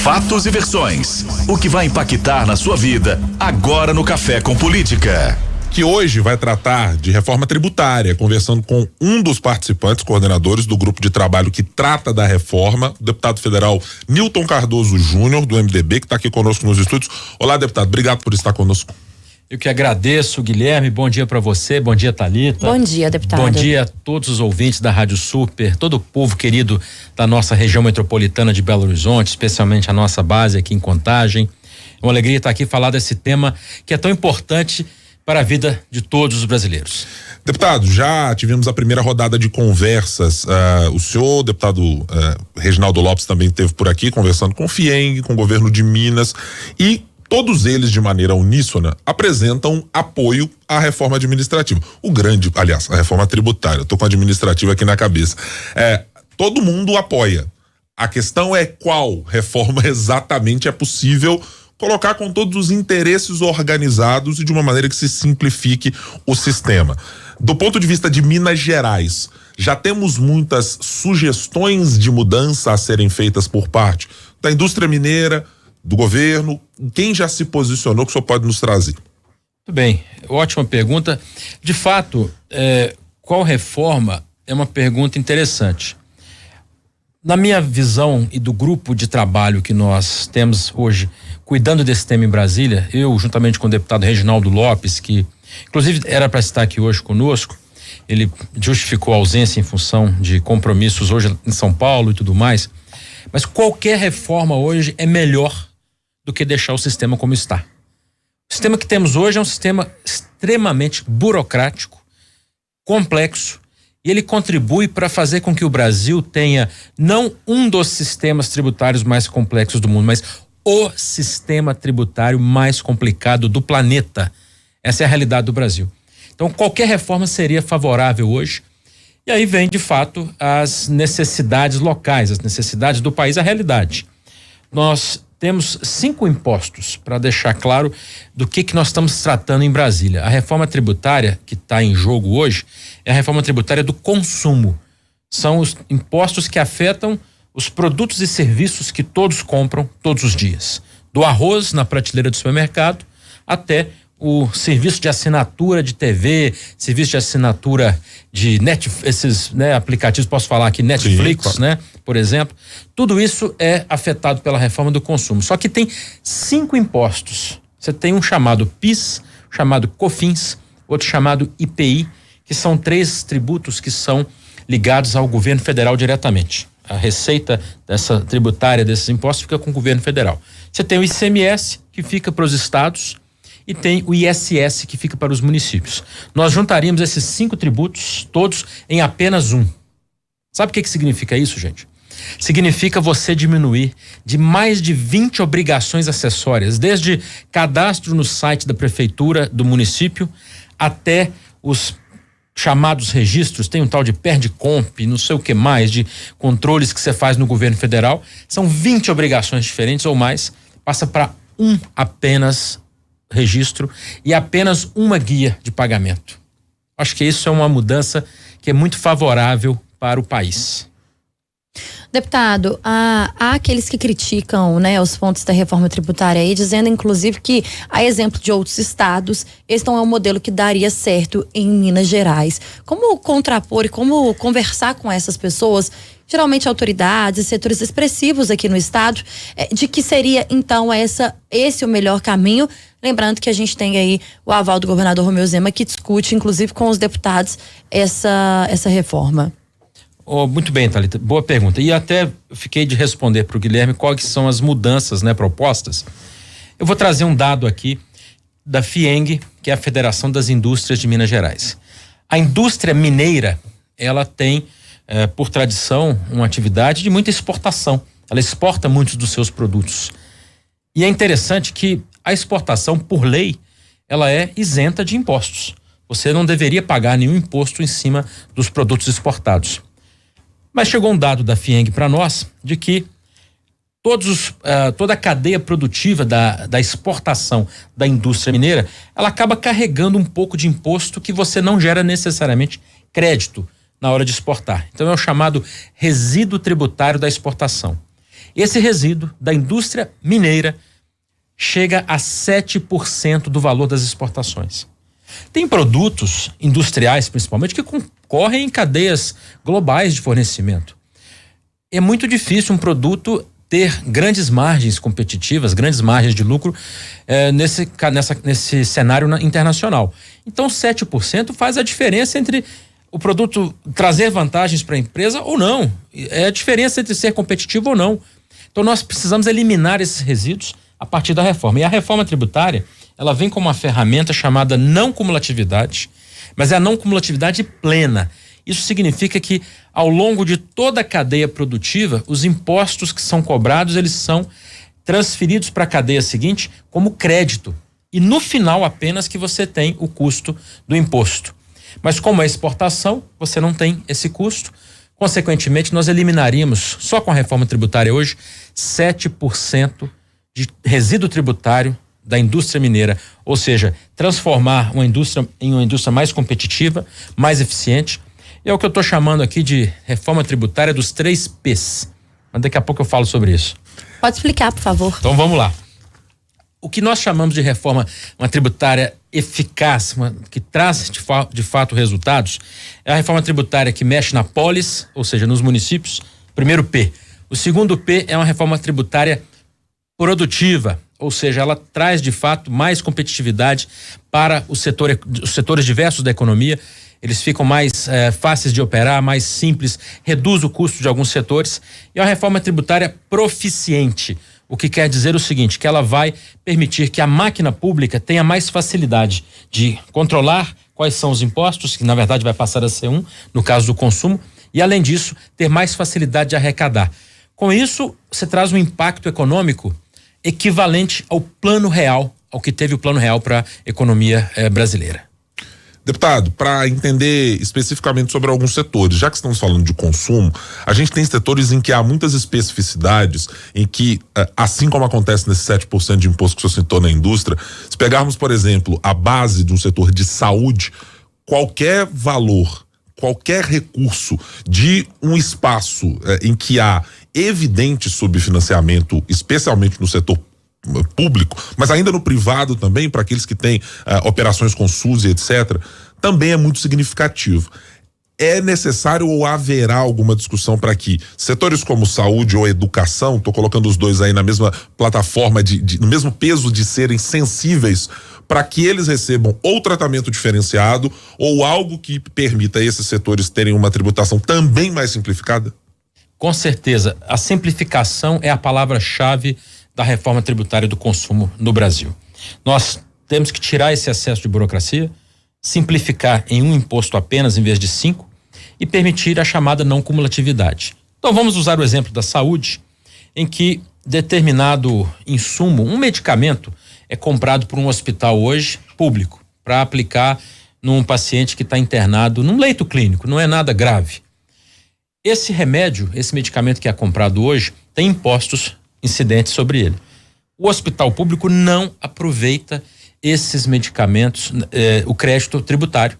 Fatos e versões. O que vai impactar na sua vida agora no Café com Política. Que hoje vai tratar de reforma tributária, conversando com um dos participantes, coordenadores do grupo de trabalho que trata da reforma, o deputado federal Nilton Cardoso Júnior, do MDB, que está aqui conosco nos estúdios. Olá, deputado, obrigado por estar conosco. Eu que agradeço, Guilherme. Bom dia para você, bom dia, Thalita. Bom dia, deputado. Bom dia a todos os ouvintes da Rádio Super, todo o povo querido da nossa região metropolitana de Belo Horizonte, especialmente a nossa base aqui em Contagem. É uma alegria estar aqui e falar desse tema que é tão importante para a vida de todos os brasileiros. Deputado, já tivemos a primeira rodada de conversas. O senhor, deputado Reginaldo Lopes, também esteve por aqui conversando com o FIENG, com o governo de Minas, e todos eles, de maneira uníssona, apresentam apoio à reforma administrativa. A reforma tributária. Eu tô com a administrativa aqui na cabeça. Todo mundo apoia. A questão é qual reforma exatamente é possível colocar com todos os interesses organizados e de uma maneira que se simplifique o sistema. Do ponto de vista de Minas Gerais, já temos muitas sugestões de mudança a serem feitas por parte da indústria mineira, do governo. Quem já se posicionou que o senhor pode nos trazer? Muito bem, ótima pergunta. De fato, qual reforma é uma pergunta interessante. Na minha visão e do grupo de trabalho que nós temos hoje, cuidando desse tema em Brasília, eu juntamente com o deputado Reginaldo Lopes, que inclusive era para estar aqui hoje conosco, ele justificou a ausência em função de compromissos hoje em São Paulo e tudo mais, mas qualquer reforma hoje é melhor do que deixar o sistema como está. O sistema que temos hoje é um sistema extremamente burocrático, complexo, e ele contribui para fazer com que o Brasil tenha não um dos sistemas tributários mais complexos do mundo, mas o sistema tributário mais complicado do planeta. Essa é a realidade do Brasil. Então, qualquer reforma seria favorável hoje. E aí vem, de fato, as necessidades locais, as necessidades do país, a realidade. Nós temos 5 impostos, para deixar claro do que nós estamos tratando em Brasília. A reforma tributária que está em jogo hoje é a reforma tributária do consumo. São os impostos que afetam os produtos e serviços que todos compram todos os dias. Do arroz na prateleira do supermercado até o serviço de assinatura de TV, serviço de assinatura de esses aplicativos, posso falar aqui, Netflix, sim, por exemplo. Tudo isso é afetado pela reforma do consumo. Só que tem 5 impostos. Você tem um chamado PIS, chamado COFINS, outro chamado IPI, que são 3 tributos que são ligados ao governo federal diretamente. A receita dessa tributária desses impostos fica com o governo federal. Você tem o ICMS, que fica para os estados, e tem o ISS, que fica para os municípios. Nós juntaríamos esses 5 tributos todos em apenas um. Sabe o que significa isso, gente? Significa você diminuir de mais de 20 obrigações acessórias, desde cadastro no site da prefeitura do município até os chamados registros. Tem um tal de PERDCOMP, não sei o que mais, de controles que você faz no governo federal. São 20 obrigações diferentes ou mais, passa para um apenas registro e apenas uma guia de pagamento. Acho que isso é uma mudança que é muito favorável para o país. Deputado, há aqueles que criticam, os pontos da reforma tributária aí, dizendo inclusive que, a exemplo de outros estados, esse não é um modelo que daria certo em Minas Gerais. Como contrapor e como conversar com essas pessoas, geralmente autoridades, setores expressivos aqui no estado, de que seria então esse o melhor caminho? Lembrando que a gente tem aí o aval do governador Romeu Zema, que discute inclusive com os deputados essa reforma. Muito bem, Thalita, boa pergunta. E até fiquei de responder para o Guilherme quais são as mudanças, propostas. Eu vou trazer um dado aqui da FIENG, que é a Federação das Indústrias de Minas Gerais. A indústria mineira, ela tem, por tradição, uma atividade de muita exportação. Ela exporta muitos dos seus produtos. E é interessante que a exportação, por lei, ela é isenta de impostos. Você não deveria pagar nenhum imposto em cima dos produtos exportados. Mas chegou um dado da FIENG para nós de que toda a cadeia produtiva da exportação da indústria mineira, ela acaba carregando um pouco de imposto que você não gera necessariamente crédito na hora de exportar. Então é o chamado resíduo tributário da exportação. Esse resíduo da indústria mineira chega a 7% do valor das exportações. Tem produtos industriais, principalmente, que concorrem em cadeias globais de fornecimento. É muito difícil um produto ter grandes margens competitivas, grandes margens de lucro nesse cenário internacional. Então, 7% faz a diferença entre o produto trazer vantagens para a empresa ou não. É a diferença entre ser competitivo ou não. Então, nós precisamos eliminar esses resíduos a partir da reforma. E a reforma tributária, ela vem com uma ferramenta chamada não cumulatividade, mas é a não cumulatividade plena. Isso significa que, ao longo de toda a cadeia produtiva, os impostos que são cobrados, eles são transferidos para a cadeia seguinte como crédito. E no final apenas que você tem o custo do imposto. Mas como é exportação, você não tem esse custo. Consequentemente, nós eliminaríamos, só com a reforma tributária hoje, 7% de resíduo tributário da indústria mineira, ou seja, transformar uma indústria em uma indústria mais competitiva, mais eficiente. É o que eu estou chamando aqui de reforma tributária dos 3 P's. Mas daqui a pouco eu falo sobre isso. Pode explicar, por favor. Então vamos lá. O que nós chamamos de reforma, uma tributária eficaz, que traz de fato resultados, é a reforma tributária que mexe na polis, ou seja, nos municípios. Primeiro P. O segundo P é uma reforma tributária produtiva, ou seja, ela traz de fato mais competitividade para os setores diversos da economia. Eles ficam mais fáceis de operar, mais simples, reduz o custo de alguns setores. E é uma reforma tributária proficiente, o que quer dizer o seguinte, que ela vai permitir que a máquina pública tenha mais facilidade de controlar quais são os impostos, que na verdade vai passar a ser no caso do consumo, e além disso, ter mais facilidade de arrecadar. Com isso, você traz um impacto econômico equivalente ao plano real, ao que teve o plano real para a economia brasileira. Deputado, para entender especificamente sobre alguns setores, já que estamos falando de consumo, a gente tem setores em que há muitas especificidades, em que, assim como acontece nesse 7% de imposto que o senhor citou na indústria, se pegarmos, por exemplo, a base de um setor de saúde, qualquer valor, qualquer recurso de um espaço em que há evidente subfinanciamento, especialmente no setor público, mas ainda no privado também, para aqueles que têm operações com SUS e etc., também é muito significativo. É necessário ou haverá alguma discussão para que setores como saúde ou educação, estou colocando os dois aí na mesma plataforma, no mesmo peso de serem sensíveis, para que eles recebam ou tratamento diferenciado ou algo que permita esses setores terem uma tributação também mais simplificada? Com certeza, a simplificação é a palavra-chave da reforma tributária do consumo no Brasil. Nós temos que tirar esse excesso de burocracia, simplificar em um imposto apenas em vez de 5 e permitir a chamada não cumulatividade. Então vamos usar o exemplo da saúde, em que determinado insumo, um medicamento, é comprado por um hospital hoje público para aplicar num paciente que está internado num leito clínico, não é nada grave. Esse remédio, esse medicamento que é comprado hoje, tem impostos incidentes sobre ele. O hospital público não aproveita esses medicamentos, o crédito tributário.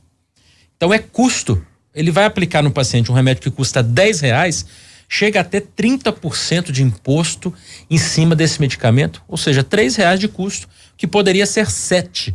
Então é custo. Ele vai aplicar no paciente um remédio que custa R$10, chega a ter 30% de imposto em cima desse medicamento, ou seja, R$3 de custo, que poderia ser 7.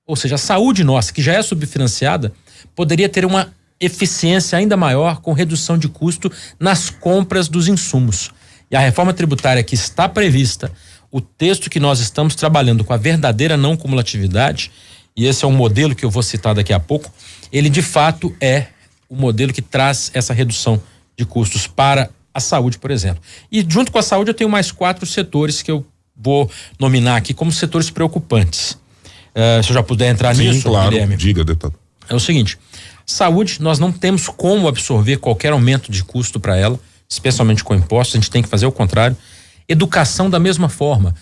Ou seja, a saúde nossa, que já é subfinanciada, poderia ter uma eficiência ainda maior com redução de custo nas compras dos insumos. E a reforma tributária que está prevista, o texto que nós estamos trabalhando com a verdadeira não cumulatividade, e esse é um modelo que eu vou citar daqui a pouco, ele de fato é o modelo que traz essa redução de custos para a saúde, por exemplo. E junto com a saúde eu tenho mais 4 setores que eu vou nominar aqui como setores preocupantes. Se eu já puder entrar nisso, claro, Guilherme. diga, deputado. É o seguinte, saúde, nós não temos como absorver qualquer aumento de custo para ela, especialmente com impostos, a gente tem que fazer o contrário. Educação da mesma forma.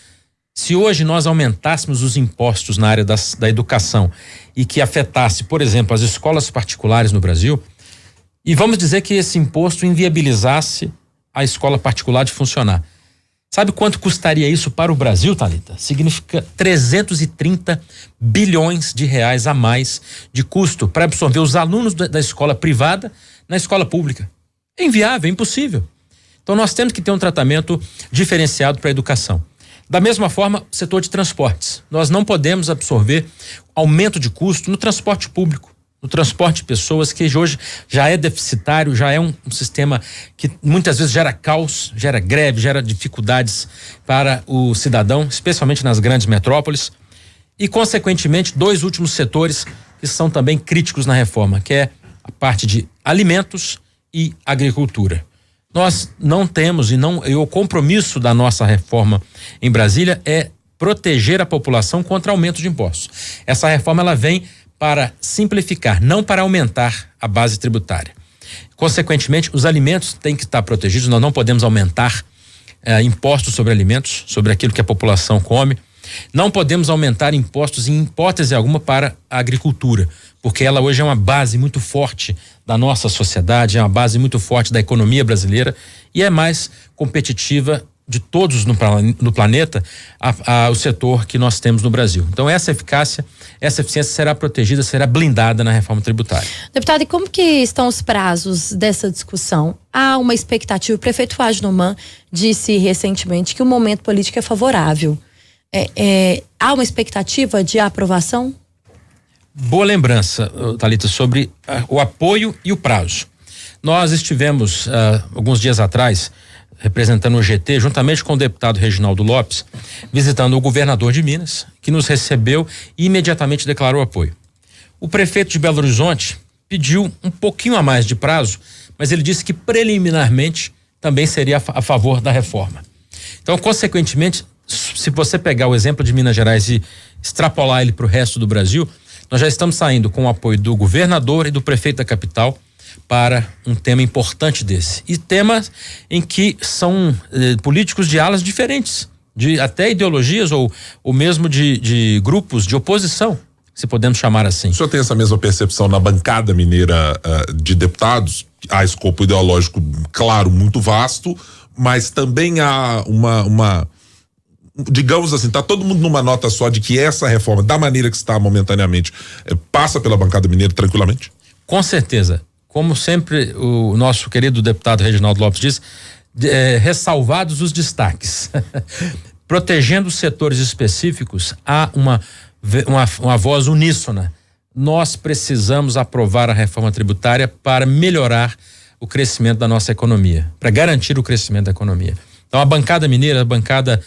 Se hoje nós aumentássemos os impostos na área da educação e que afetasse, por exemplo, as escolas particulares no Brasil, e vamos dizer que esse imposto inviabilizasse a escola particular de funcionar. Sabe quanto custaria isso para o Brasil, Thalita? Significa 330 bilhões de reais a mais de custo para absorver os alunos da escola privada na escola pública. É inviável, é impossível. Então nós temos que ter um tratamento diferenciado para a educação. Da mesma forma, o setor de transportes. Nós não podemos absorver aumento de custo no transporte público, no transporte de pessoas, que hoje já é deficitário, já é um sistema que muitas vezes gera caos, gera greve, gera dificuldades para o cidadão, especialmente nas grandes metrópoles. E, consequentemente, dois últimos setores que são também críticos na reforma, que é a parte de alimentos e agricultura. Nós não temos e o compromisso da nossa reforma em Brasília é proteger a população contra aumento de impostos. Essa reforma ela vem para simplificar, não para aumentar a base tributária. Consequentemente, os alimentos têm que estar protegidos. Nós não podemos aumentar impostos sobre alimentos, sobre aquilo que a população come. Não podemos aumentar impostos em hipótese alguma para a agricultura, porque ela hoje é uma base muito forte da nossa sociedade, é uma base muito forte da economia brasileira e é mais competitiva de todos no planeta o setor que nós temos no Brasil. Então essa eficácia, essa eficiência será protegida, será blindada na reforma tributária. Deputado, e como que estão os prazos dessa discussão? Há uma expectativa, o prefeito Wagner disse recentemente que o momento político é favorável. Há uma expectativa de aprovação? Boa lembrança, Thalita, sobre o apoio e o prazo. Nós estivemos alguns dias atrás representando o GT, juntamente com o deputado Reginaldo Lopes, visitando o governador de Minas, que nos recebeu e imediatamente declarou apoio. O prefeito de Belo Horizonte pediu um pouquinho a mais de prazo, mas ele disse que preliminarmente também seria a favor da reforma. Então, consequentemente, se você pegar o exemplo de Minas Gerais e extrapolar ele para o resto do Brasil, nós já estamos saindo com o apoio do governador e do prefeito da capital para um tema importante desse. E temas em que são políticos de alas diferentes, de até ideologias ou mesmo de grupos de oposição, se podemos chamar assim. O senhor tem essa mesma percepção na bancada mineira de deputados? Há escopo ideológico, claro, muito vasto, mas também há uma digamos assim, tá todo mundo numa nota só de que essa reforma, da maneira que está momentaneamente, passa pela bancada mineira tranquilamente? Com certeza. Como sempre o nosso querido deputado Reginaldo Lopes diz, ressalvados os destaques. Protegendo os setores específicos, há uma voz uníssona. Nós precisamos aprovar a reforma tributária para melhorar o crescimento da nossa economia, para garantir o crescimento da economia. Então a bancada mineira, a bancada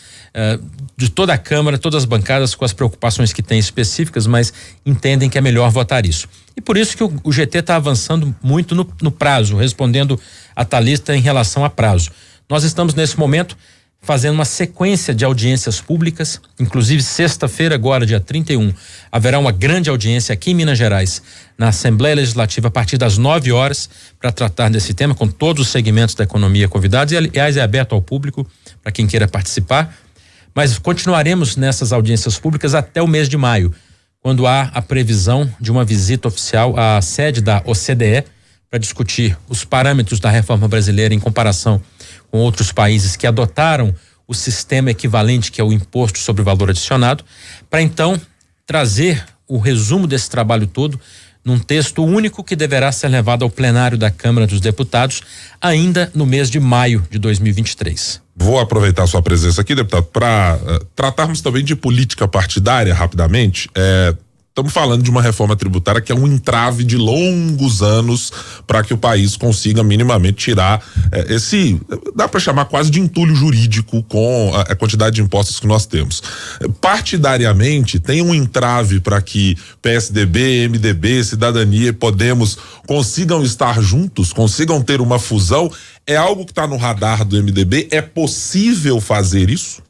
de toda a Câmara, todas as bancadas com as preocupações que têm específicas, mas entendem que é melhor votar isso. E por isso que o GT está avançando muito no prazo, respondendo a Thalita em relação a prazo. Nós estamos nesse momento fazendo uma sequência de audiências públicas, inclusive sexta-feira, agora dia 31, haverá uma grande audiência aqui em Minas Gerais, na Assembleia Legislativa, a partir das 9 horas, para tratar desse tema, com todos os segmentos da economia convidados, e aliás é aberto ao público, para quem queira participar, mas continuaremos nessas audiências públicas até o mês de maio, quando há a previsão de uma visita oficial à sede da OCDE, para discutir os parâmetros da reforma brasileira em comparação com outros países que adotaram o sistema equivalente, que é o imposto sobre o valor adicionado, para então trazer o resumo desse trabalho todo num texto único que deverá ser levado ao plenário da Câmara dos Deputados ainda no mês de maio de 2023. Vou aproveitar a sua presença aqui, deputado, para tratarmos também de política partidária rapidamente. Estamos falando de uma reforma tributária que é um entrave de longos anos para que o país consiga minimamente tirar dá para chamar quase de entulho jurídico com a quantidade de impostos que nós temos. Partidariamente, tem um entrave para que PSDB, MDB, Cidadania e Podemos consigam estar juntos, consigam ter uma fusão. É algo que está no radar do MDB? É possível fazer isso?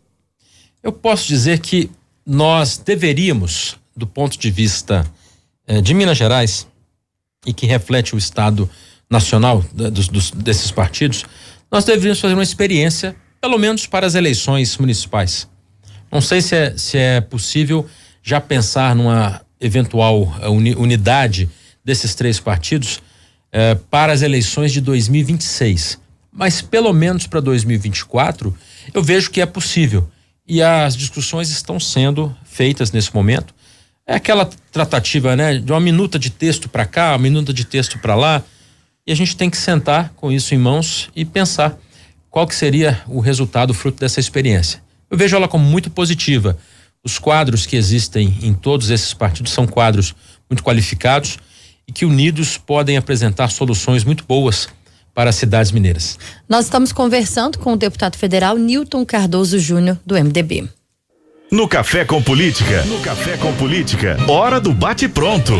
Eu posso dizer que nós deveríamos, do ponto de vista de Minas Gerais, e que reflete o estado nacional desses partidos, nós deveríamos fazer uma experiência, pelo menos para as eleições municipais. Não sei se é possível já pensar numa eventual unidade desses três partidos para as eleições de 2026. Mas pelo menos para 2024, eu vejo que é possível. E as discussões estão sendo feitas nesse momento. É aquela tratativa, né, de uma minuta de texto para cá, uma minuta de texto para lá, e a gente tem que sentar com isso em mãos e pensar qual que seria o resultado fruto dessa experiência? Eu vejo ela como muito positiva. Os quadros que existem em todos esses partidos são quadros muito qualificados e que unidos podem apresentar soluções muito boas para as cidades mineiras. Nós estamos conversando com o deputado federal Newton Cardoso Júnior, do MDB. No Café com Política. No Café com Política. Hora do bate-pronto.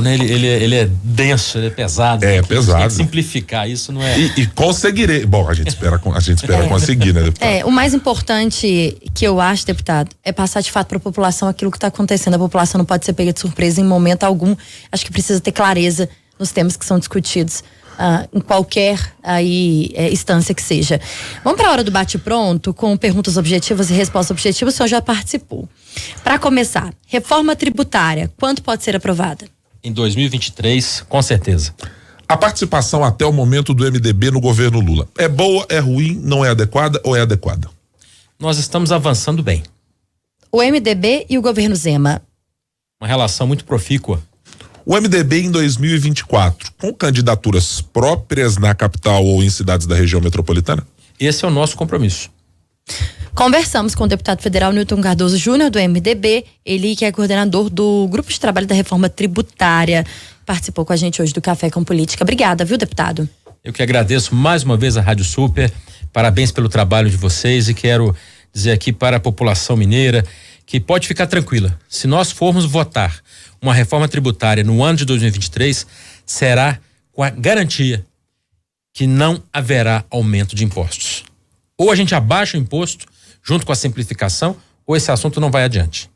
Ele é denso, ele é pesado. É pesado. Tem que simplificar, isso não é. E conseguirei. Bom, a gente espera conseguir, né, deputado? O mais importante que eu acho, deputado, é passar de fato para a população aquilo que está acontecendo. A população não pode ser pega de surpresa em momento algum. Acho que precisa ter clareza nos temas que são discutidos. Em qualquer instância que seja. Vamos para a hora do bate-pronto com perguntas objetivas e respostas objetivas. O senhor já participou. Para começar, reforma tributária, quanto pode ser aprovada? Em 2023, com certeza. A participação até o momento do MDB no governo Lula é boa, é ruim, não é adequada ou é adequada? Nós estamos avançando bem. O MDB e o governo Zema. Uma relação muito profícua. O MDB em 2024, com candidaturas próprias na capital ou em cidades da região metropolitana? Esse é o nosso compromisso. Conversamos com o deputado federal Newton Cardoso Júnior, do MDB, ele que é coordenador do Grupo de Trabalho da Reforma Tributária. Participou com a gente hoje do Café com Política. Obrigada, viu, deputado? Eu que agradeço mais uma vez a Rádio Super, parabéns pelo trabalho de vocês e quero dizer aqui para a população mineira que pode ficar tranquila. Se nós formos votar uma reforma tributária no ano de 2023, será com a garantia que não haverá aumento de impostos. Ou a gente abaixa o imposto junto com a simplificação, ou esse assunto não vai adiante.